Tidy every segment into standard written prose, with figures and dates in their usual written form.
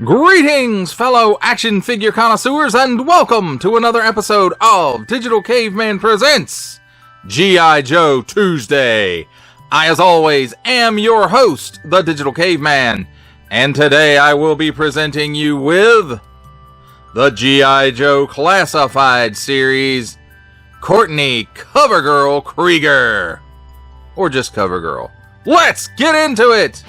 Greetings, fellow action figure connoisseurs, and welcome to another episode of Digital Caveman Presents G.I. Joe Tuesday. I, as always, am your host, the Digital Caveman, and today I will be presenting you with the G.I. Joe Classified Series Courtney Covergirl Krieger. Or just Covergirl. Let's get into it!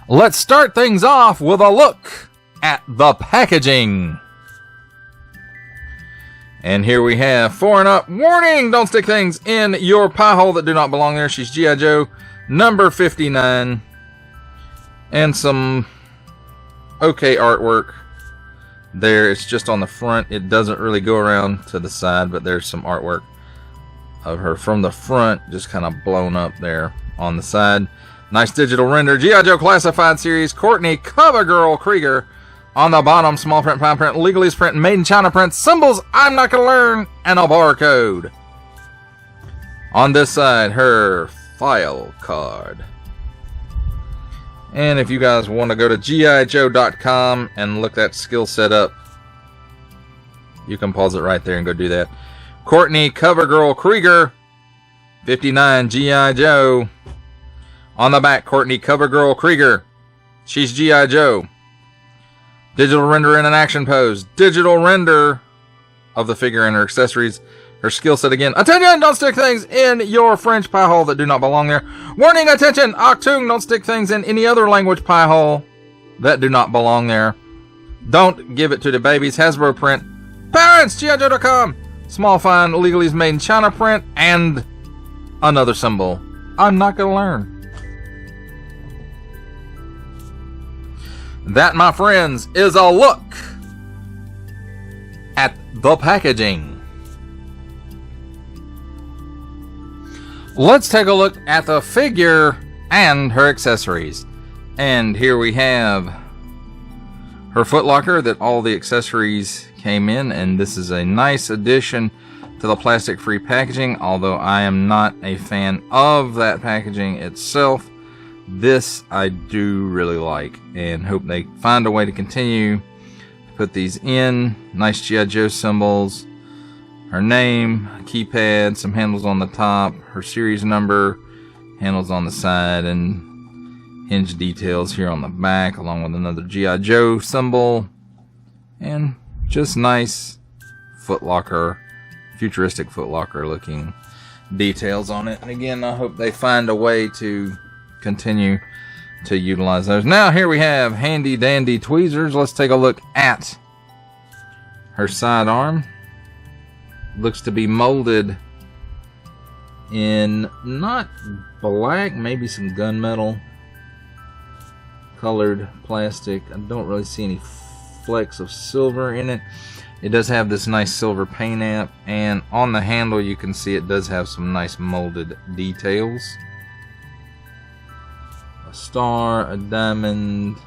Let's start things off with a look at the packaging. And here we have 4 and up. Warning! Don't stick things in your pie hole that do not belong there. She's G.I. Joe number 59. And some okay artwork there. It's just on the front. It doesn't really go around to the side, but there's some artwork of her from the front, just kind of blown up there on the side. Nice digital render. G.I. Joe Classified Series Courtney Covergirl Krieger. On the bottom, small print, fine print, legalese print, made in China print, symbols I'm not going to learn, and a barcode. On this side, her file card. And if you guys want to go to gijoe.com and look that skill set up, you can pause it right there and go do that. Courtney Covergirl Krieger, 59 G.I. Joe. On the back, Courtney Covergirl Krieger. She's G.I. Joe. Digital render in an action pose. Digital render of the figure and her accessories. Her skill set again. Attention! Don't stick things in your French pie hole that do not belong there. Warning! Attention! Achtung! Don't stick things in any other language pie hole that do not belong there. Don't give it to the babies. Hasbro print. Parents! GIJoe.com. Small fine legalese made in China print. And another symbol I'm not going to learn. That, my friends, is a look at the packaging. Let's take a look at the figure and her accessories. And here we have her footlocker that all the accessories came in, and this is a nice addition to the plastic-free packaging, although I am not a fan of that packaging itself. This I do really like, and hope they find a way to continue to put these in. Nice G.I. Joe symbols, her name, keypad, some handles on the top, her series number, handles on the side, and hinge details here on the back, along with another G.I. Joe symbol, and just nice footlocker, futuristic footlocker looking details on it. And again, I hope they find a way to continue to utilize those. Now here we have handy dandy tweezers. Let's take a look at her sidearm. Looks to be molded in not black, maybe some gunmetal colored plastic. I don't really see any flecks of silver in it. It does have this nice silver paint app, and on the handle you can see it does have some nice molded details. A star, a diamond,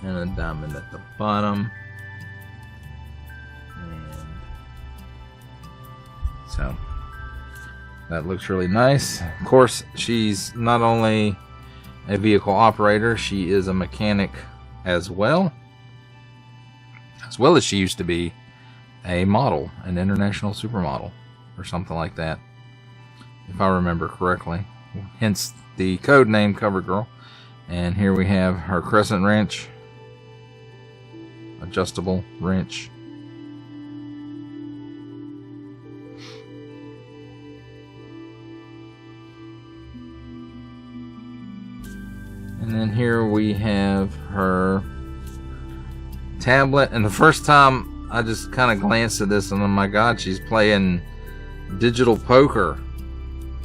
and a diamond at the bottom. And so that looks really nice. Of course, she's not only a vehicle operator, she is a mechanic as well as she used to be a model, an international supermodel or something like that, if I remember correctly. Hence the code name Covergirl. And here we have her crescent wrench, adjustable wrench. And then here we have her tablet. And the first time I just kind of glanced at this and oh my god, she's playing digital poker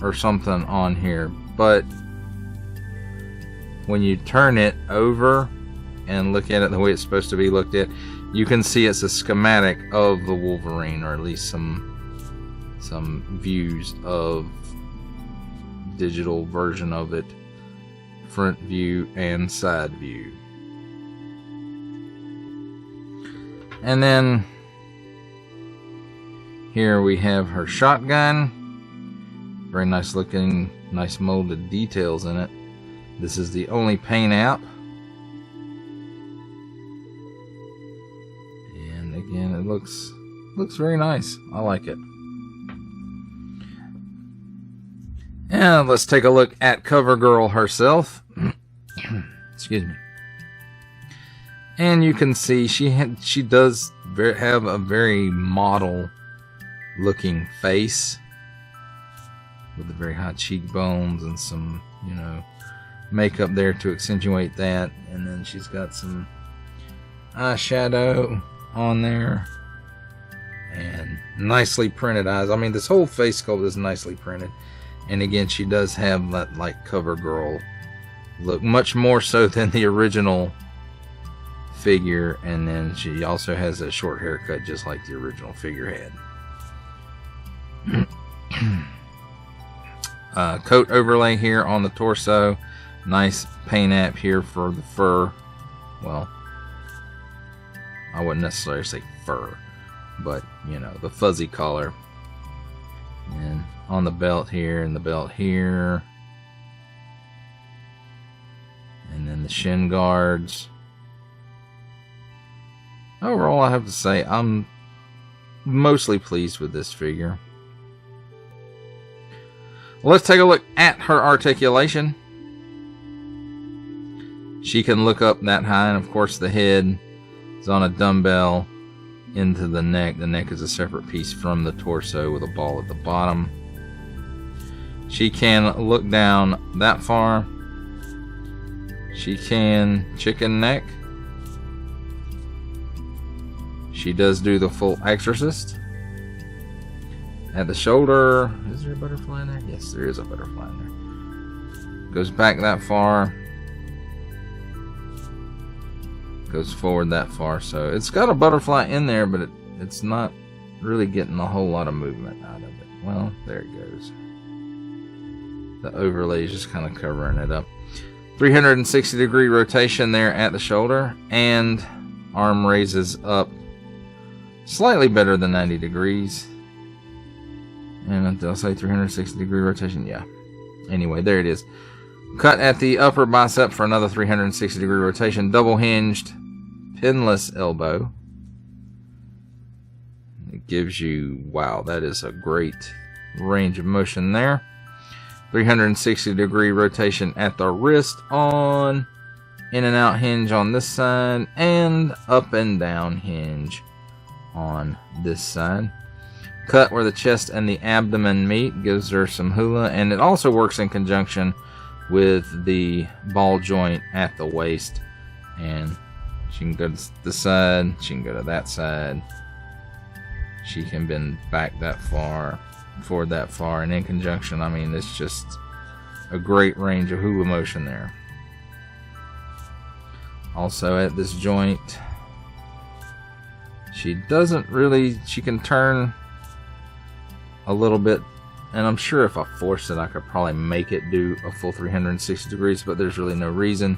or something on here. But when you turn it over, and look at it the way it's supposed to be looked at, you can see it's a schematic of the Wolverine, or at least some views of digital version of it, front view and side view. And then here we have her shotgun. Very nice looking, nice molded details in it. This is the only paint app. And again, it looks very nice. I like it. And let's take a look at CoverGirl herself. Excuse me. And you can see she does have a very model looking face with the very high cheekbones and some, you know, makeup there to accentuate that. And then she's got some eyeshadow on there and nicely printed eyes. I mean, this whole face sculpt is nicely printed. And again, she does have that like CoverGirl look, much more so than the original figure. And then she also has a short haircut just like the original figure had. Coat overlay here on the torso. Nice paint app here for the fur. Well, I wouldn't necessarily say fur, but you know, the fuzzy color. And on the belt here, and the belt here, and then the shin guards. Overall, I have to say I'm mostly pleased with this figure. Let's take a look at her articulation. She can look up that high, and of course the head is on a dumbbell into the neck. The neck is a separate piece from the torso with a ball at the bottom. She can look down that far. She can chicken neck. She does do the full exorcist. At the shoulder, is there a butterfly in there? Yes, there is a butterfly in there. Goes back that far. Goes forward that far. So it's got a butterfly in there, but it's not really getting a whole lot of movement out of it. Well, there it goes. The overlay is just kind of covering it up. 360-degree rotation there at the shoulder, and arm raises up slightly better than 90 degrees. And I'll say 360-degree rotation. Yeah. Anyway, there it is. Cut at the upper bicep for another 360-degree rotation. Double hinged, pinless elbow. It gives you, wow, that is a great range of motion there. 360-degree rotation at the wrist on in and out hinge on this side, and up and down hinge on this side. Cut where the chest and the abdomen meet, gives her some hula, and it also works in conjunction with the ball joint at the waist. And she can go to this side, she can go to that side, she can bend back that far, forward that far, and in conjunction, I mean, it's just a great range of hula motion there. Also at this joint, she can turn a little bit, and I'm sure if I forced it I could probably make it do a full 360 degrees, but there's really no reason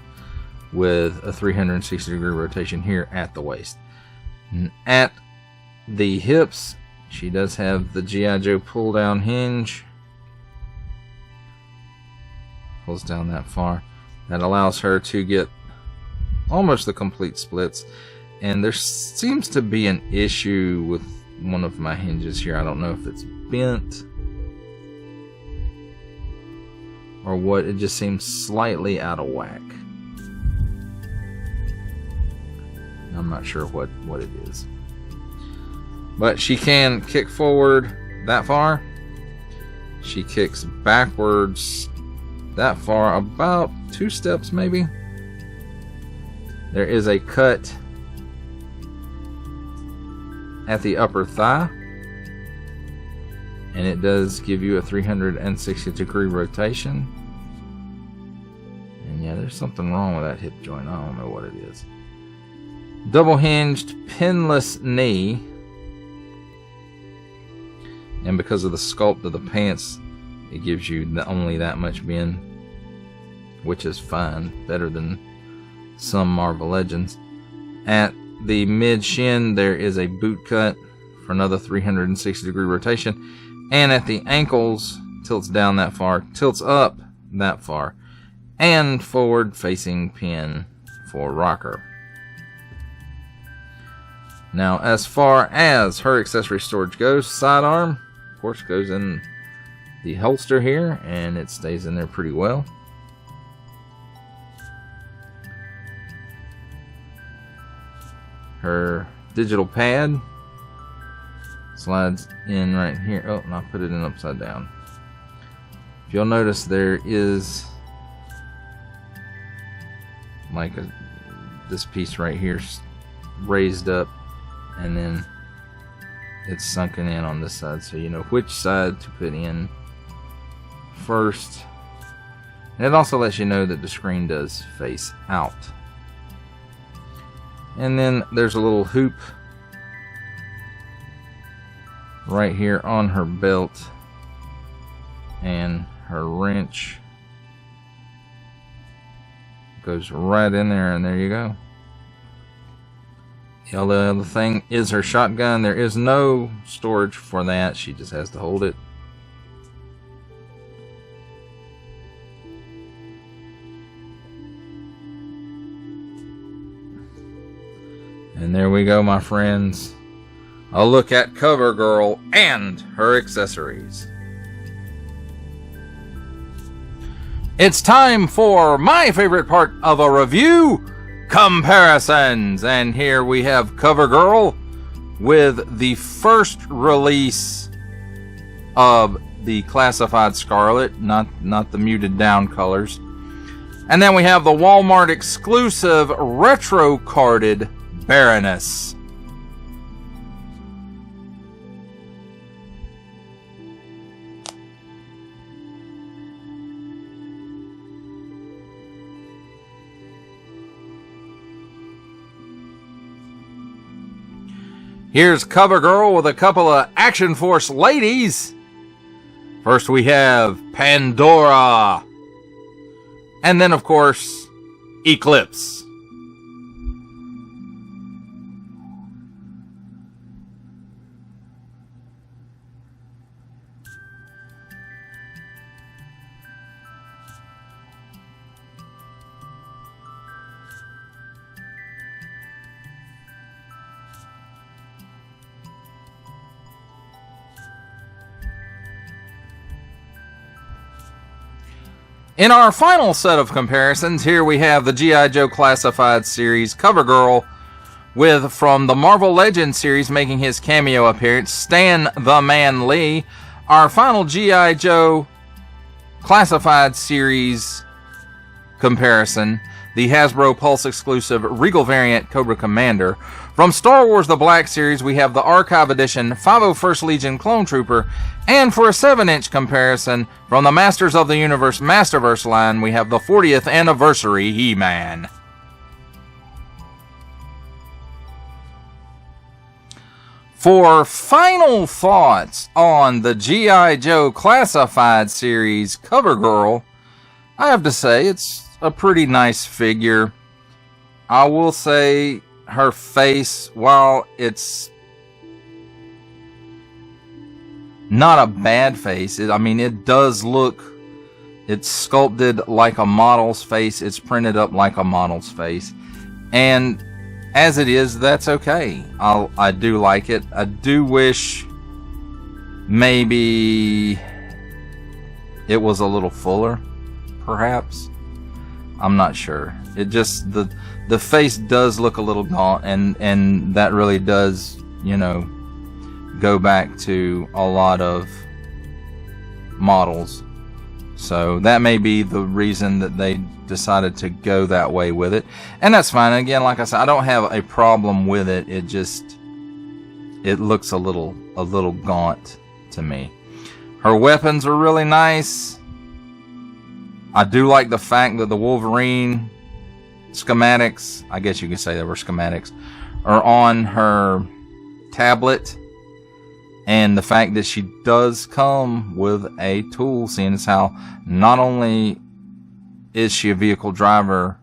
with a 360 degree rotation here at the waist. At the hips, she does have the G.I. Joe pull down hinge. Pulls down that far. That allows her to get almost the complete splits. And there seems to be an issue with one of my hinges here. I don't know if it's bent or what. It just seems slightly out of whack. I'm not sure what it is. But she can kick forward that far. She kicks backwards that far, about 2 steps maybe. There is a cut at the upper thigh, and it does give you a 360 degree rotation. And yeah, there's something wrong with that hip joint. I don't know what it is. Double hinged pinless knee. And because of the sculpt of the pants, it gives you only that much bend, which is fine, better than some Marvel Legends. At the mid shin, there is a boot cut for another 360-degree rotation, and at the ankles, tilts down that far, tilts up that far, and forward-facing pin for rocker. Now, as far as her accessory storage goes, sidearm, of course, goes in the holster here, and it stays in there pretty well. Her digital pad slides in right here. Oh, and I put it in upside down. If you'll notice, there is like this piece right here raised up, and then it's sunken in on this side, so you know which side to put in first. And it also lets you know that the screen does face out. And then there's a little hoop right here on her belt, and her wrench goes right in there, and there you go. The other thing is her shotgun. There is no storage for that. She just has to hold it. And there we go, my friends. A look at CoverGirl and her accessories. It's time for my favorite part of a review: comparisons. And here we have CoverGirl with the first release of the Classified Scarlet, not the muted down colors. And then we have the Walmart exclusive retro carded Baroness. Here's CoverGirl with a couple of Action Force ladies. First we have Pandora. And then, of course, Eclipse. In our final set of comparisons, here we have the G.I. Joe Classified Series CoverGirl with, from the Marvel Legends series, making his cameo appearance, Stan the Man Lee. Our final G.I. Joe Classified Series comparison, the Hasbro Pulse exclusive Regal variant Cobra Commander. From Star Wars The Black Series, we have the Archive Edition 501st Legion Clone Trooper. And for a 7-inch comparison, from the Masters of the Universe Masterverse line, we have the 40th Anniversary He-Man. For final thoughts on the G.I. Joe Classified Series CoverGirl, I have to say it's a pretty nice figure. I will say her face, while it's not a bad face, it does look, it's sculpted like a model's face, it's printed up like a model's face, and as it is, that's okay. I do like it. I do wish maybe it was a little fuller, perhaps. I'm not sure. It just, the face does look a little gaunt, and that really does, go back to a lot of models. So that may be the reason that they decided to go that way with it, and that's fine. Again, like I said, I don't have a problem with it. It looks a little gaunt to me. Her weapons are really nice. I do like the fact that the Wolverine schematics, I guess you could say they were schematics, are on her tablet. And the fact that she does come with a tool, seeing as how not only is she a vehicle driver,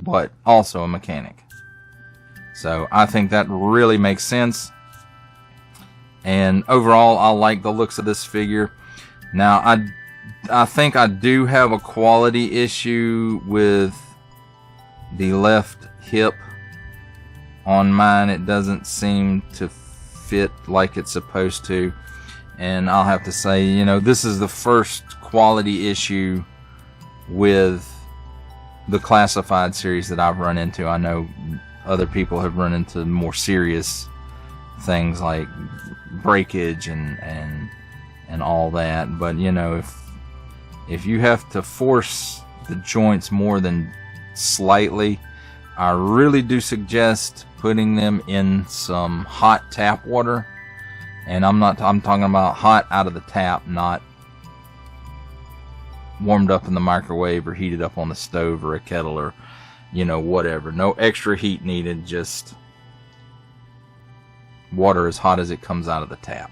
but also a mechanic. So I think that really makes sense. And overall, I like the looks of this figure. Now, I think I do have a quality issue with the left hip on mine. It doesn't seem to fit like it's supposed to. And I'll have to say, you know, this is the first quality issue with the Classified series that I've run into. I know other people have run into more serious things like breakage and all that, but you know, if you have to force the joints more than slightly, I really do suggest putting them in some hot tap water. And I'm talking about hot out of the tap, not warmed up in the microwave or heated up on the stove or a kettle or, you know, whatever. No extra heat needed, just water as hot as it comes out of the tap.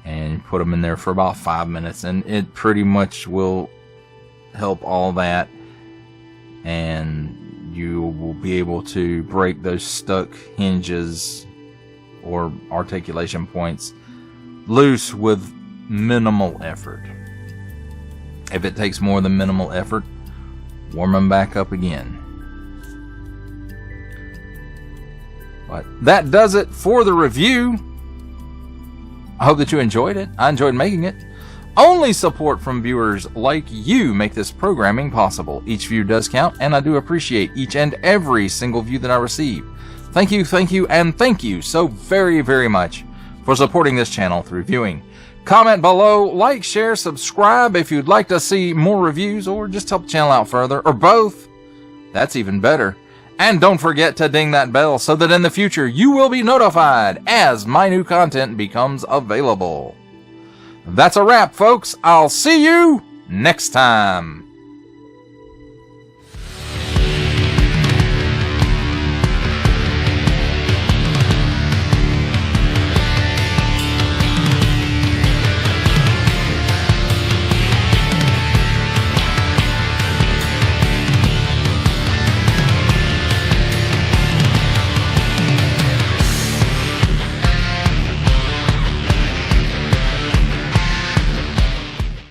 And put them in there for about 5 minutes, and it pretty much will help all that, and you will be able to break those stuck hinges or articulation points loose with minimal effort. If it takes more than minimal effort, warm them back up again. But that does it for the review. I hope that you enjoyed it. I enjoyed making it. Only support from viewers like you make this programming possible. Each view does count, and I do appreciate each and every single view that I receive. Thank you, and thank you so very, very much for supporting this channel through viewing. Comment below, like, share, subscribe if you'd like to see more reviews or just help the channel out further, or both. That's even better. And don't forget to ding that bell so that in the future you will be notified as my new content becomes available. That's a wrap, folks. I'll see you next time.